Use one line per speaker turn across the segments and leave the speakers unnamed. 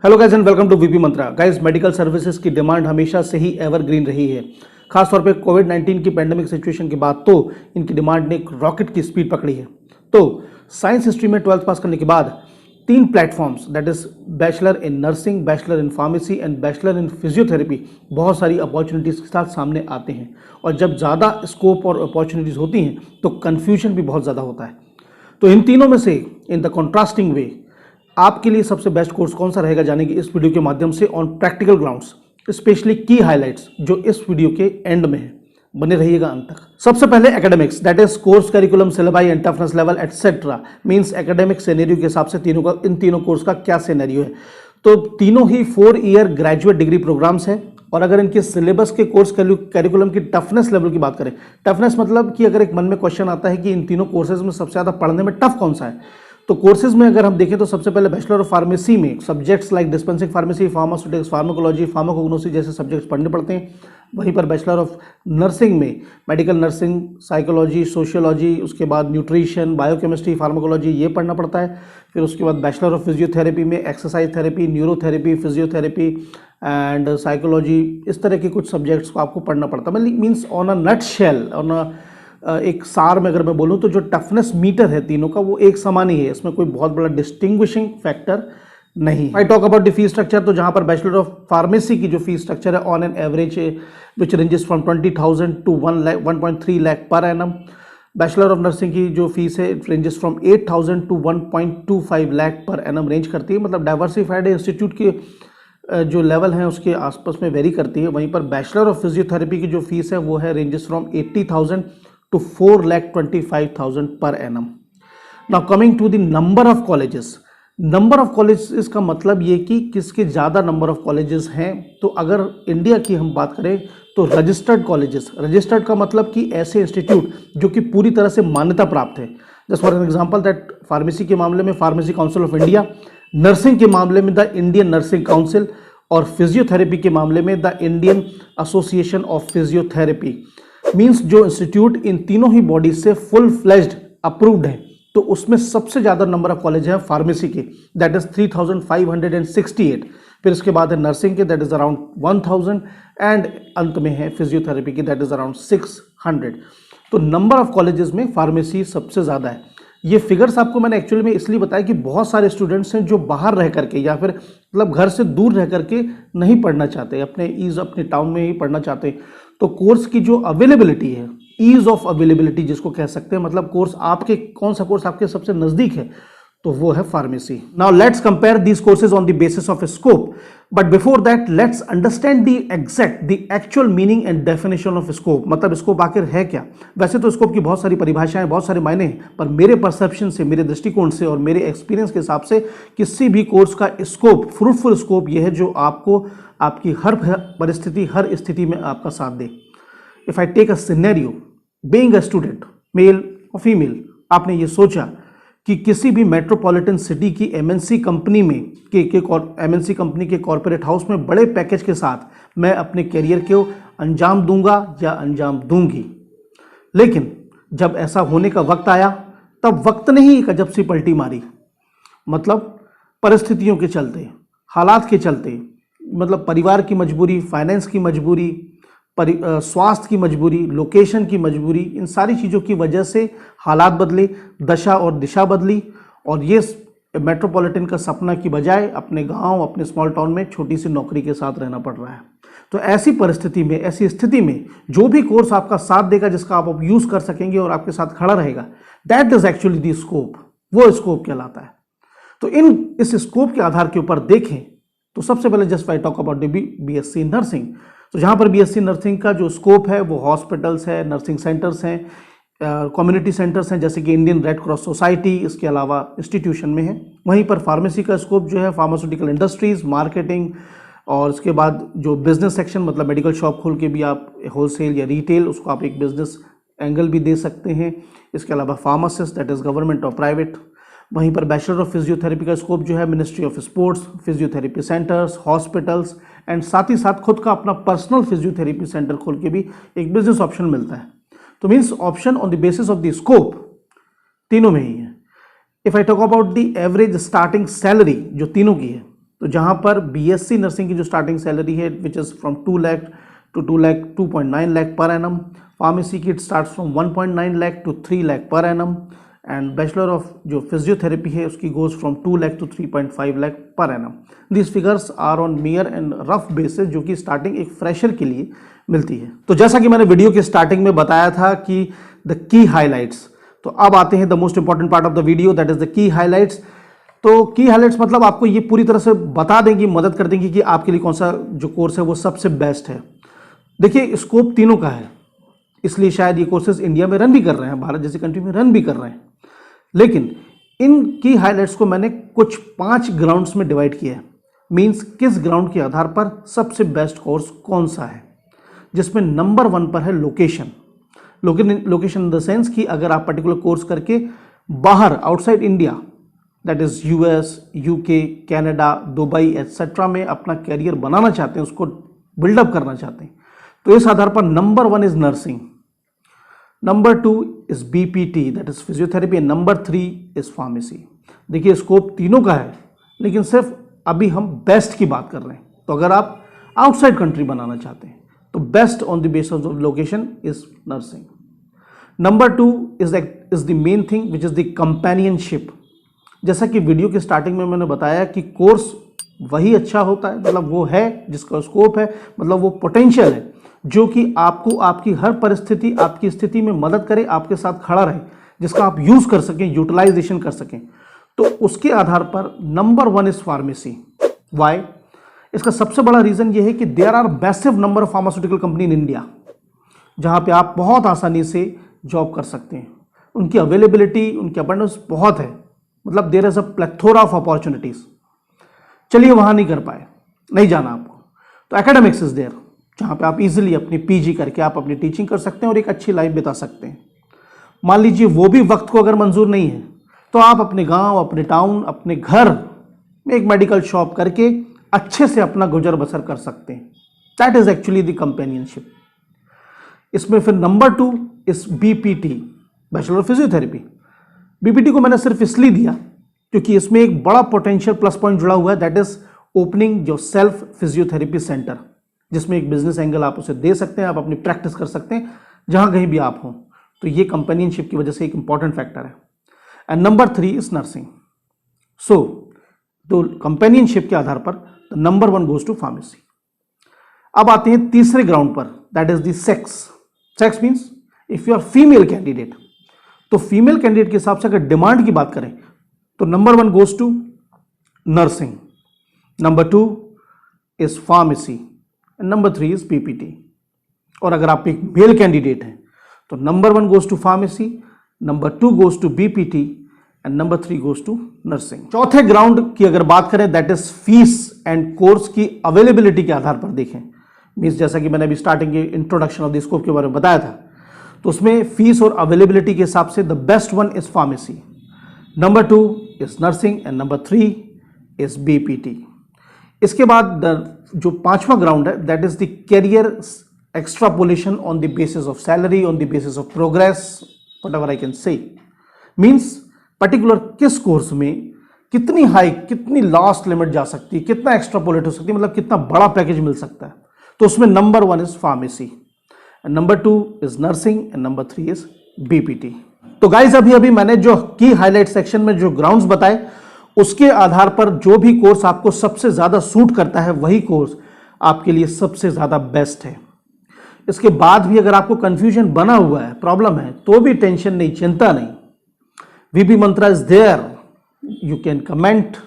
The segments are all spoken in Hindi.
Hello guys and welcome to VP Mantra. Guys, medical services की डिमांड हमेशा से ही एवरग्रीन रही है। खासतौर पे कोविड-19 की पेंडेमिक सिचुएशन के बाद तो इनकी डिमांड ने एक रॉकेट की स्पीड पकड़ी है। तो साइंस हिस्ट्री में 12th पास करने के बाद 3 platforms that is bachelor in nursing, bachelor in pharmacy and bachelor in physiotherapy बहुत सारी अपॉर्चुनिटीज़ के साथ सामने आते हैं। और जब ज़्यादा स्कोप और अपॉर्चुनिटीज़ होती हैं तो कन्फ्यूजन भी बहुत ज़्यादा होता है। तो इन तीनों में से इन द कॉन्ट्रास्टिंग वे आपके लिए सबसे बेस्ट कोर्स कौन सा रहेगा जानेंगे इस वीडियो के माध्यम से ऑन प्रैक्टिकल ग्राउंड्स, स्पेशली की हाइलाइट्स जो इस वीडियो के एंड में है। बने रहिएगा अंत तक। सबसे पहले academics that is course curriculum, syllabi and toughness level etcetera. Means academic scenario के हिसाब से इन तीनों कोर्स का क्या सिनेरियो है। तो तीनों ही 4 ईयर ग्रेजुएट डिग्री प्रोग्राम्स हैं। और अगर इनके सिलेबस के कोर्स करिकुलम की टफनेस लेवल की बात करें, टफनेस मतलब कि अगर एक मन में क्वेश्चन आता है कि इन तीनों कोर्सेज में सबसे ज़्यादा पढ़ने में टफ कौन सा है, तो कोर्सेज में अगर हम देखें तो सबसे पहले बैचलर ऑफ फार्मेसी में subjects like dispensing pharmacy, pharmaceutics, pharmacology, pharmacognosy जैसे सब्जेक्ट्स पढ़ने पड़ते हैं। वहीं पर बैचलर ऑफ नर्सिंग में मेडिकल नर्सिंग, साइकोलॉजी, सोशियोलॉजी, उसके बाद न्यूट्रिशन, बायोकेमिस्ट्री, फार्माकोलॉजी ये पढ़ना पड़ता है। फिर उसके बाद बैचलर ऑफ फिजियोथेरेपी में exercise therapy, neurotherapy, physiotherapy and psychology, इस तरह के कुछ सब्जेक्ट्स को आपको पढ़ना पड़ता है। मतलब means on a nutshell, on एक सार में अगर मैं बोलूँ तो जो टफनेस मीटर है तीनों का वो एक समान ही है। इसमें कोई बहुत बड़ा डिस्टिंग्विशिंग फैक्टर नहीं। I talk about the fees structure, तो जहाँ पर बैचलर ऑफ फार्मेसी की जो फीस स्ट्रक्चर है on an average which ranges from 20,000 to 1.3 lakh per annum. Bachelor of nursing की जो फीस है it ranges from 8,000 to 1.25 lakh per annum range करती है। मतलब डाइवर्सिफाइड इंस्टीट्यूट के जो लेवल हैं उसके आसपास में वेरी करती है। वहीं पर बैचलर ऑफ फिजियोथेरेपी की जो फीस है वो है ranges from 80,000 to 4,25,000 per annum. Now coming to the number of colleges. Number of colleges का मतलब ये कि किसके ज़्यादा नंबर ऑफ कॉलेजेस हैं। तो अगर इंडिया की हम बात करें तो रजिस्टर्ड कॉलेजेस, रजिस्टर्ड का मतलब कि ऐसे इंस्टीट्यूट जो कि पूरी तरह से मान्यता प्राप्त है। Just for an example that pharmacy के मामले में pharmacy council of India, nursing के मामले में द इंडियन नर्सिंग काउंसिल और फिजियोथेरेपी के मामले में the Indian association of physiotherapy. Means जो इंस्टीट्यूट इन तीनों ही बॉडीज से फुल फ्लेज्ड अप्रूव्ड है, तो उसमें सबसे ज़्यादा नंबर ऑफ कॉलेज हैं फार्मेसी के दैट इज 3,568। फिर इसके बाद है नर्सिंग के दैट इज अराउंड 1,000 एंड अंत में है फिजियोथेरेपी की दैट इज अराउंड 600। तो नंबर ऑफ कॉलेजेस में फार्मेसी सबसे ज़्यादा है। ये फिगर्स आपको मैंने एक्चुअली में इसलिए बताया कि बहुत सारे स्टूडेंट्स हैं जो बाहर रह करके या फिर मतलब घर से दूर रह करके नहीं पढ़ना चाहते, अपने टाउन में ही पढ़ना चाहते। तो कोर्स की जो अवेलेबिलिटी है, ईज ऑफ अवेलेबिलिटी जिसको कह सकते हैं, मतलब कोर्स आपके कौन सा कोर्स आपके सबसे नज़दीक है, तो वो है pharmacy. Now let's compare these courses on the basis of scope, but before that let's understand the actual meaning and definition of scope. मतलब स्कोप आखिर है क्या। वैसे तो स्कोप की बहुत सारी परिभाषाएं, बहुत सारे मायने हैं, पर मेरे परसेप्शन से, मेरे दृष्टिकोण से और मेरे एक्सपीरियंस के हिसाब से किसी भी कोर्स का स्कोप, फ्रूटफुल स्कोप यह है जो आपको आपकी हर परिस्थिति, हर स्थिति में आपका साथ दे। If I take a scenario, being a student, male और फीमेल, आपने ये सोचा कि किसी भी मेट्रोपॉलिटन सिटी की एमएनसी कंपनी में एमएनसी कंपनी के कॉर्पोरेट हाउस में बड़े पैकेज के साथ मैं अपने करियर को अंजाम दूंगा या अंजाम दूंगी। लेकिन जब ऐसा होने का वक्त आया तब वक्त ने ही एक अजब सी पलटी मारी। मतलब परिस्थितियों के चलते, हालात के चलते, मतलब परिवार की मजबूरी, फाइनेंस की मजबूरी, स्वास्थ्य की मजबूरी, लोकेशन की मजबूरी, इन सारी चीज़ों की वजह से हालात बदले, दशा और दिशा बदली और ये मेट्रोपॉलिटन का सपना की बजाय अपने गांव, अपने स्मॉल टाउन में छोटी सी नौकरी के साथ रहना पड़ रहा है। तो ऐसी परिस्थिति में, ऐसी स्थिति में जो भी कोर्स आपका साथ देगा, जिसका आप यूज़ कर सकेंगे और आपके साथ खड़ा रहेगा, that is actually the scope, वो स्कोप कहलाता है। तो इस स्कोप के आधार के ऊपर देखें तो सबसे पहले just I talk about BSc nursing. तो जहाँ पर बीएससी नर्सिंग का जो स्कोप है वो हॉस्पिटल्स है, नर्सिंग सेंटर्स हैं, कम्युनिटी सेंटर्स हैं जैसे कि इंडियन रेड क्रॉस सोसाइटी, इसके अलावा इंस्टीट्यूशन में है। वहीं पर फार्मेसी का स्कोप जो है फार्मास्यूटिकल इंडस्ट्रीज़, मार्केटिंग और इसके बाद जो बिजनेस सेक्शन, मतलब मेडिकल शॉप खोल के भी आप होलसेल या रिटेल, उसको आप एक बिजनेस एंगल भी दे सकते हैं। इसके अलावा फार्मासिस्ट दैट इज़ गवर्नमेंट और प्राइवेट। वहीं पर बैचलर ऑफ फिजियोथेरेपी का स्कोप जो है ministry of sports, physiotherapy centres, hospitals and साथ ही साथ खुद का अपना पर्सनल फिजियोथेरेपी सेंटर खोल के भी एक बिजनेस ऑप्शन मिलता है। तो means option on the basis of the scope तीनों में ही है। If I talk about the average starting salary जो तीनों की है, तो जहाँ पर बीएससी नर्सिंग की जो स्टार्टिंग सैलरी है which is from 2 lakh to 2.9 lakh per annum, pharmacy की it start from 1.9 lakh to 3 lakh per annum, and bachelor of जो फिजियोथेरेपी है उसकी goes from 2 lakh to 3.5 lakh per annum. This figures are on mere and rough basis, जो कि स्टार्टिंग एक फ्रेशर के लिए मिलती है। तो जैसा कि मैंने वीडियो के स्टार्टिंग में बताया था कि द की हाईलाइट्स, तो अब आते हैं the most important part of the video, that is the key highlights. तो की हाईलाइट्स मतलब आपको ये पूरी तरह से बता देंगी, मदद कर देंगी कि आपके लिए कौन सा जो कोर्स है वो सबसे बेस्ट है। देखिए स्कोप तीनों का है, इसलिए शायद ये कोर्सेज इंडिया में रन भी कर रहे हैं, भारत जैसी कंट्री में रन भी कर रहे हैं, लेकिन इन की हाईलाइट्स को मैंने कुछ 5 ग्राउंड्स में डिवाइड किया है। मींस किस ग्राउंड के आधार पर सबसे बेस्ट कोर्स कौन सा है, जिसमें नंबर 1 पर है location. Location in the sense कि अगर आप पर्टिकुलर कोर्स करके बाहर outside India, that is US, UK, Canada, Dubai etcetera में अपना कैरियर बनाना चाहते हैं, उसको बिल्डअप करना चाहते हैं, तो इस आधार पर number 1 is nursing, number 2 is BPT that is physiotherapy, and number 3 is pharmacy. देखिए स्कोप तीनों का है, लेकिन सिर्फ अभी हम बेस्ट की बात कर रहे हैं। तो अगर आप आउटसाइड कंट्री बनाना चाहते हैं तो best on the basis of location is nursing. Number 2 is the main thing which is the companionship. जैसा कि वीडियो के स्टार्टिंग में मैंने बताया कि कोर्स वही अच्छा होता है, मतलब वो है जिसका स्कोप है, मतलब वो पोटेंशियल है जो कि आपको आपकी हर परिस्थिति, आपकी स्थिति में मदद करे, आपके साथ खड़ा रहे, जिसका आप यूज कर सकें, यूटिलाइजेशन कर सकें। तो उसके आधार पर नंबर 1 इज फार्मेसी। वाई? इसका सबसे बड़ा रीजन ये है कि there are massive number of pharmaceutical company in India, जहां पे आप बहुत आसानी से जॉब कर सकते हैं। उनकी अवेलेबिलिटी, उनकी अबंडेंस बहुत है, मतलब there is a plethora of opportunities. चलिए वहां नहीं कर पाए, नहीं जाना आपको, तो एकेडमिक्स इज देयर, जहां पे आप इजीली अपनी पीजी करके आप अपनी टीचिंग कर सकते हैं और एक अच्छी लाइफ बिता सकते हैं। मान लीजिए वो भी वक्त को अगर मंजूर नहीं है, तो आप अपने गांव, अपने टाउन, अपने घर में एक मेडिकल शॉप करके अच्छे से अपना गुजर बसर कर सकते हैं। That is actually the companionship. इसमें फिर number 2 is BPT, bachelor of physiotherapy. BPT को मैंने सिर्फ इसलिए दिया क्योंकि इसमें एक बड़ा पोटेंशियल प्लस पॉइंट जुड़ा हुआ है, दैट इज ओपनिंग जो सेल्फ फिजियोथेरेपी सेंटर, जिसमें एक बिजनेस एंगल आप उसे दे सकते हैं, आप अपनी प्रैक्टिस कर सकते हैं जहां कहीं भी आप हों। तो ये कंपेनियनशिप की वजह से एक इंपॉर्टेंट फैक्टर है। And number 3 is nursing. So तो कंपेनियनशिप के आधार पर नंबर 1 गोज टू फार्मेसी। अब आते हैं तीसरे ग्राउंड पर, that is the sex. Sex means if you are female candidate, तो फीमेल कैंडिडेट के हिसाब से अगर डिमांड की बात करें तो number 1 goes to nursing, number 2 is pharmacy, and number 3 is PPT. और अगर आप एक मेल कैंडिडेट हैं तो number 1 goes to pharmacy, number 2 goes to BPT, and number 3 goes to nursing. चौथे ग्राउंड की अगर बात करें, that is fees and course की अवेलेबिलिटी के आधार पर देखें। मीन्स जैसा कि मैंने अभी स्टार्टिंग के इंट्रोडक्शन ऑफ द स्कोप के बारे में बताया था, तो उसमें फीस और अवेलेबिलिटी के हिसाब से the best 1 is pharmacy, number 2 is nursing, and number 3 is BPT. इसके बाद जो 5वां ग्राउंड है, that is the career extrapolation on the basis of salary, on the basis of progress, whatever I can say. Means particular किस कोर्स में कितनी हाई, कितनी लास्ट लिमिट जा सकती है, कितना एक्स्ट्रापोलेट हो सकती है, मतलब कितना बड़ा पैकेज मिल सकता है। तो उसमें number 1 is pharmacy, and number 2 is nursing, and number 3 is BPT. तो गाइज अभी मैंने जो की हाईलाइट सेक्शन में जो ग्राउंड्स बताए, उसके आधार पर जो भी कोर्स आपको सबसे ज्यादा सूट करता है, वही कोर्स आपके लिए सबसे ज्यादा बेस्ट है। इसके बाद भी अगर आपको कंफ्यूजन बना हुआ है, प्रॉब्लम है, तो भी टेंशन नहीं, चिंता नहीं। VP Mantra is there. You can comment,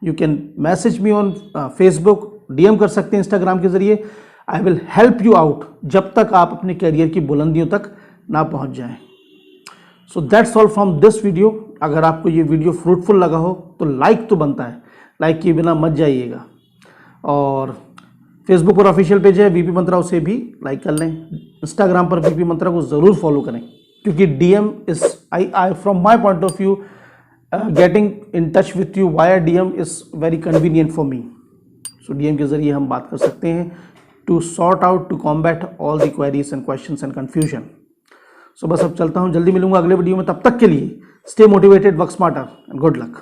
you can message me on Facebook, DM कर सकते हैं इंस्टाग्राम के जरिए। I will help you out जब तक आप अपने करियर की बुलंदियों तक ना पहुंच जाएं। So that's all from this video. अगर आपको ये वीडियो फ्रूटफुल लगा हो तो लाइक तो बनता है, लाइक किए बिना मत जाइएगा। और फेसबुक पर ऑफिशियल पेज है VP मंत्रा, उसे भी लाइक कर लें। इंस्टाग्राम पर VP मंत्रा को ज़रूर फॉलो करें, क्योंकि DM is I from my point of view getting in touch with you via DM is very convenient for me. So DM के जरिए हम बात कर सकते हैं to sort out, to combat all the queries and questions and confusion. So बस अब चलता हूँ, जल्दी मिलूंगा अगले वीडियो में। तब तक के लिए stay motivated, work smarter, and good luck.